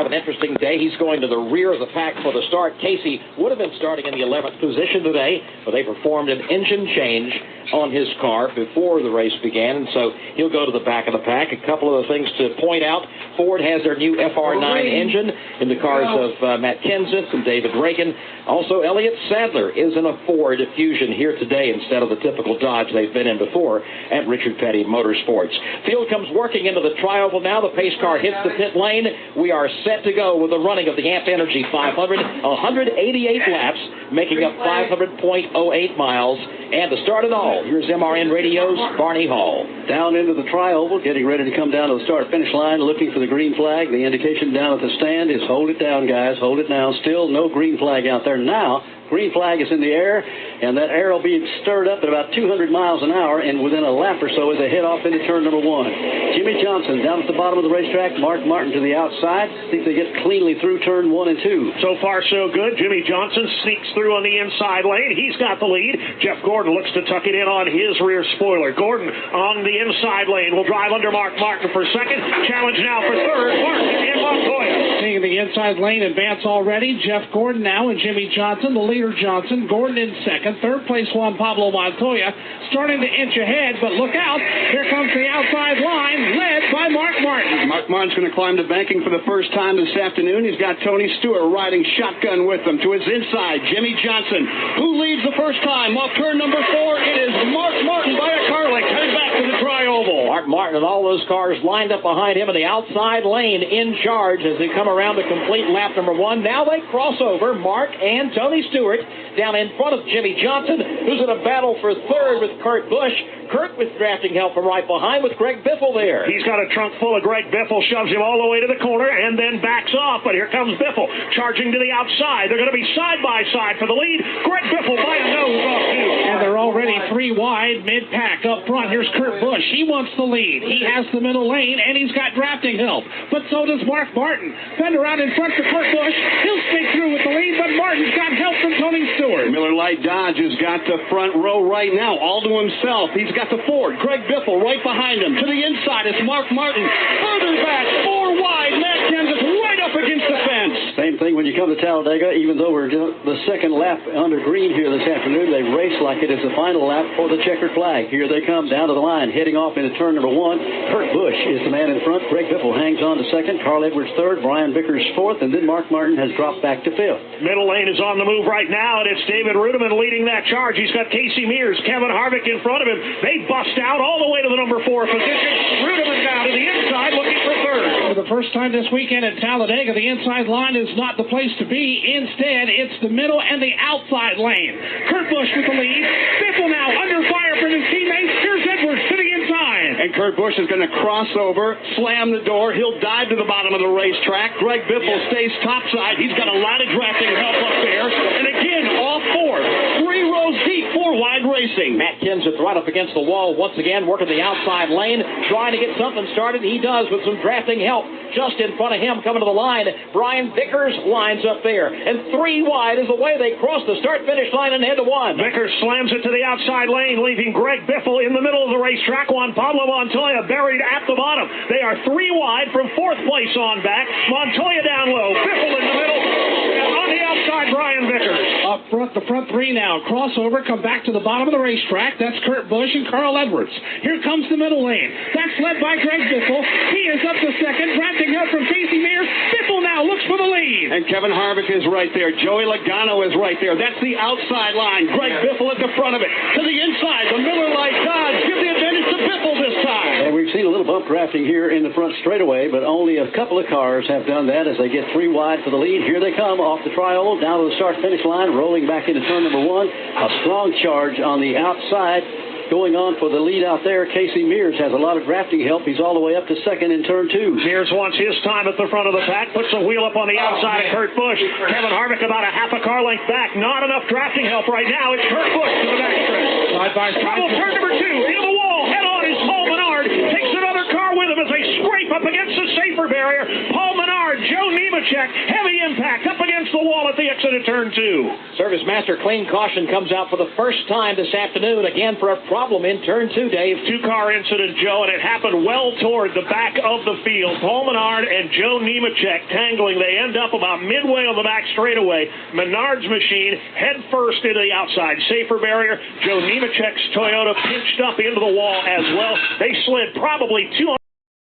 have an interesting day. He's going to the rear of the pack for the start. Casey would have been starting in the 11th position today, but they performed an engine change on his car before the race began, and so he'll go to the back of the pack. A couple of the things to point out: Ford has their new FR9 engine in the cars of Matt Kenseth and David Reagan. Also, Elliott Sadler is in a Ford Fusion here today instead of the typical Dodge they've been in before at Richard Petty Motorsports. Field comes working into the tri-oval now. The pace car hits the pit lane. We are set to go with the running of the Amp Energy 500, 188 laps, making up 500.08 miles. And to start it all, here's MRN Radio's Barney Hall. Down into the tri-oval, getting ready to come down to the start-finish line, looking for the green flag. The indication down at the stand is hold it down, guys, hold it down. Still no green flag out there. Now, green flag is in the air, and that air will be stirred up at about 200 miles an hour, and within a lap or so as they head off into turn number 1. Jimmy Johnson down at the bottom of the racetrack, Mark Martin to the outside. See if they get cleanly through turn 1 and 2. So far, so good. Jimmy Johnson sneaks through on the inside lane. He's got the lead. Jeff Gordon looks to tuck it in on his rear spoiler. Gordon on the inside lane will drive under Mark Martin for second. Challenge now for third. Martin in Montoya. Seeing the inside lane advance already. Jeff Gordon now and Jimmy Johnson, the leader Johnson. Gordon in second. Third place Juan Pablo Montoya starting to inch ahead, but look out. Here comes the outside line led by Mark Martin. Mark Martin's going to climb the banking for the first time this afternoon. He's got Tony Stewart riding shotgun with him. To his inside, Jimmy Johnson, who leads the first time off turn number 4. It is Mark Martin by a car length. Headed back to the tri-oval. Mark Martin and all those cars lined up behind him in the outside lane in charge as they come around to complete lap number 1. Now they cross over. Mark and Tony Stewart down in front of Jimmy Johnson, who's in a battle for third with Kurt Busch. Kurt with drafting help from right behind with Greg Biffle there. He's got a trunk full of Greg Biffle, shoves him all the way to the corner, and then backs off. But here comes Biffle, charging to the outside. They're going to be side by side for the lead. Greg Biffle by a nose off too. And they're already 3 wide mid-pack. Up front, here's Kurt Busch. He wants the lead. He has the middle lane, and he's got drafting help. But so does Mark Martin. Fender out in front for Kurt Busch. He'll stay through with the lead, but Martin's got help from Tony Stewart. Miller Lite Dodge has got the front row right now, all to himself. He's got the Ford. Greg Biffle right behind him. To the inside, it's Mark Martin. Further back, 4 wide. Matt Kenseth right up against the fence. Same thing when you come to Talladega. Even though we're doing the second lap under green here this afternoon, they race like it is the final lap for the checkered flag. Here they come down to the line, heading off into turn number 1. Kurt Busch is the man in front. Greg Biffle hangs on to second. Carl Edwards third. Brian Vickers fourth. And then Mark Martin has dropped back to fifth. Middle lane is on the move right now, and it's David Rudiman leading that charge. He's got Casey Mears, Kevin Harvick in front of him. They bust out all the way to the number 4 position. Rudiman down to the inside looking for third. For the first time this weekend at Talladega, the inside line is not the place to be. Instead, it's the middle and the outside lane. Kurt Busch with the lead. Biffle now under fire from his teammates. Here's Edwards to the inside. And Kurt Busch is going to cross over, slam the door. He'll dive to the bottom of the racetrack. Greg Biffle stays topside. He's got a lot of drafting help up there. And again, all 4. 3 rows deep, 4 wide racing. Matt Kenseth right up against the wall once again, working the outside lane, trying to get something started. He does with some drafting help. Just in front of him, coming to the line, Brian Vickers lines up there. And 3 wide is the way they cross the start-finish line and head to 1. Vickers slams it to the outside lane, leaving Greg Biffle in the middle of the racetrack. Juan Pablo Montoya buried at the bottom. They are 3 wide from 4th place on back. Montoya down low, Biffle in the middle, and on the outside, Brian Vickers. Up front, the front 3 now. Crossover, come back to the bottom of the racetrack. That's Kurt Busch and Carl Edwards. Here comes the middle lane. That's led by Greg Biffle. He is up to second. Drafting help from Casey Mears. Biffle now looks for the lead. And Kevin Harvick is right there. Joey Logano is right there. That's the outside line. Greg Biffle at the front of it. To the inside, the Miller Lite Dodge. Give the advantage to Biffle this time. And we've seen a little bump drafting here in the front straightaway, but only a couple of cars have done that as they get 3 wide for the lead. Here they come off the tri-oval, down to the start-finish line, rolling back into turn number 1. A strong charge on the outside. Going on for the lead out there, Casey Mears has a lot of drafting help. He's all the way up to second in turn 2. Mears wants his time at the front of the pack, puts a wheel up on the outside of Kurt Busch. Kevin Harvick about a half a car length back. Not enough drafting help right now. It's Kurt Busch to the backstretch. Side by side. Trouble, turn number 2, into the wall, head on is Paul Menard. Takes another car with him as they scrape up against the safer barrier. Paul Menard, Joe Nemechek, heavy impact up against the wall at the exit of turn 2. Service Master clean caution comes out for the first time this afternoon, again for a problem in turn 2, Dave. Two-car incident, Joe, and it happened well toward the back of the field. Paul Menard and Joe Nemechek tangling. They end up about midway on the back straightaway. Menard's machine head first into the outside safer barrier. Joe Nemechek's Toyota pinched up into the wall as well. They slid probably 200